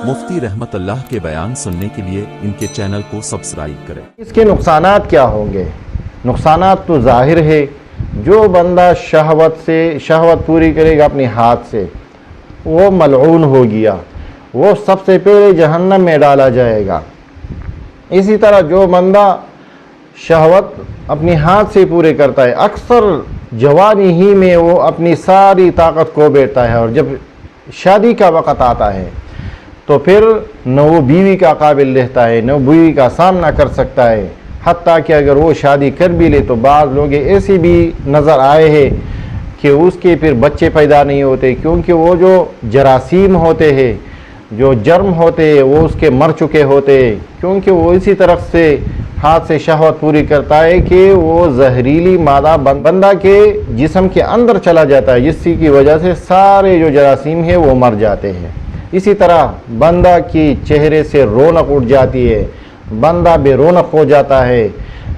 मुफ्ती रहमतुल्लाह के बयान सुनने के लिए इनके चैनल को सब्सक्राइब करें। इसके नुकसानात क्या होंगे? नुकसानात तो जाहिर है, जो बंदा शहवत पूरी करेगा अपने हाथ से, वो मलऊन हो गया, वो सबसे पहले जहन्नम में डाला जाएगा। इसी तरह जो बंदा शहवत अपने हाथ से पूरे करता है, अक्सर जवानी ही में वो अपनी सारी ताकत खो बैठता है, और जब शादी का वक़्त आता है तो फिर न वो बीवी का काबिल रहता है, न बीवी का सामना कर सकता है। हत्ता कि अगर वो शादी कर भी ले तो बाद लोग ऐसे भी नज़र आए हैं कि उसके फिर बच्चे पैदा नहीं होते, क्योंकि वो जो जरासीम होते हैं, जो जर्म होते हैं, वो उसके मर चुके होते हैं, क्योंकि वो इसी तरफ से हाथ से शहवत पूरी करता है कि वो जहरीली मादा बंदा के जिस्म के अंदर चला जाता है, जिसकी की वजह से सारे जो जरासीम है वो मर जाते हैं। इसी तरह बंदा की चेहरे से रौनक उठ जाती है, बंदा बेरौनक हो जाता है।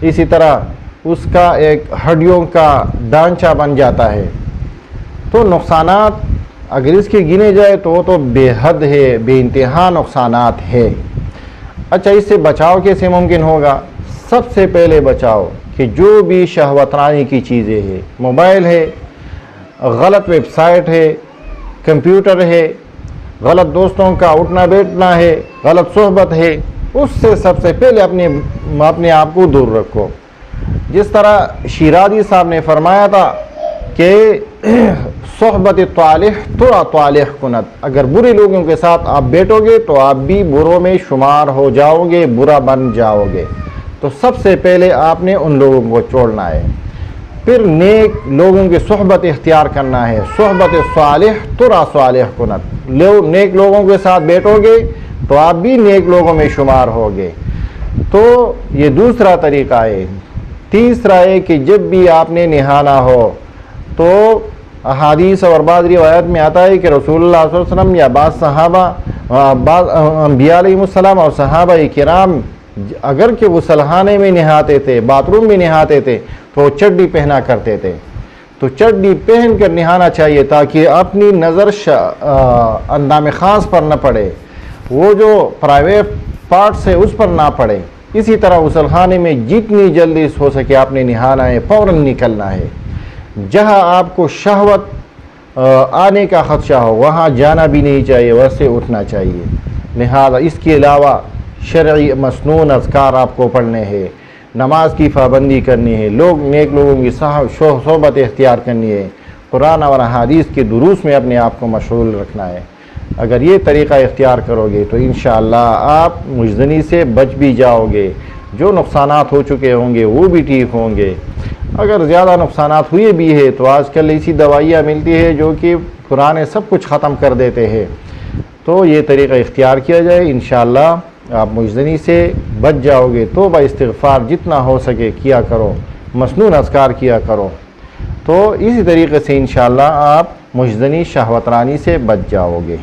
इसी तरह उसका एक हड्डियों का ढांचा बन जाता है। तो नुकसानात अगर इसके गिने जाए तो बेहद है, बेइंतहा नुकसानात है। अच्छा, इससे बचाव कैसे मुमकिन होगा? सबसे पहले बचाव कि जो भी शहवतरानी की चीज़ें हैं, मोबाइल है, गलत वेबसाइट है, कंप्यूटर है, गलत दोस्तों का उठना बैठना है, गलत सोहबत है, उससे सबसे पहले अपने आप को दूर रखो। जिस तरह शिराजी साहब ने फरमाया था कि सोहबत तालिह तुरा तालिह कुनत, अगर बुरे लोगों के साथ आप बैठोगे तो आप भी बुरों में शुमार हो जाओगे, बुरा बन जाओगे। तो सबसे पहले आपने उन लोगों को छोड़ना है, फिर नेक लोगों की सोहबत इख्तियार करना है। सोहबत सालिह तुरा सालिह कुनत, नेक लोगों के साथ बैठोगे तो आप भी नेक लोगों में शुमार होगे। तो ये दूसरा तरीका है। तीसरा है कि जब भी आपने नहाना हो तो अहादीस और बाद रिवायत में आता है कि रसूलुल्लाह सल्लल्लाहु अलैहि वसल्लम या बाद सहाबा, बाद अंबिया अलैहिमुस्सलाम और सहाबा किराम अगर कि गुसलखाने में नहाते थे, बाथरूम में नहाते थे, तो चड्डी पहना करते थे। तो चड्डी पहन कर नहाना चाहिए ताकि अपनी नज़र अंदाम ख़ास पर न पड़े, वो जो प्राइवेट पार्ट्स है उस पर ना पड़े। इसी तरह गुसलखाने में जितनी जल्दी हो सके आपने नहाना है, फ़ौरन निकलना है। जहाँ आपको शहवत आने का खदशा हो वहाँ जाना भी नहीं चाहिए, वैसे उठना चाहिए। लिहाजा इसके अलावा शरई मसनून अज़कार आपको पढ़ने हैं, नमाज की पाबंदी करनी है, नेक लोगों की सोहबत इख्तियार करनी है, कुरान और हदीस के दुरूस में अपने आप को मशगूल रखना है। अगर ये तरीक़ा इख्तियार करोगे तो इंशाअल्लाह आप मुजदनी से बच भी जाओगे। जो नुकसानात हो चुके होंगे वो भी ठीक होंगे। अगर ज़्यादा नुकसानात हुए भी है तो आजकल ऐसी दवाइयाँ मिलती है जो कि पुराने सब कुछ ख़त्म कर देते हैं। तो ये तरीक़ा इख्तियार किया जाए, इंशाअल्लाह आप मुजदनी से बच जाओगे। तौबा इस्तिग़फ़ार जितना हो सके किया करो, मसनून अज़कार किया करो। तो इसी तरीके से इंशाअल्लाह आप मुजदनी शहवतरानी से बच जाओगे।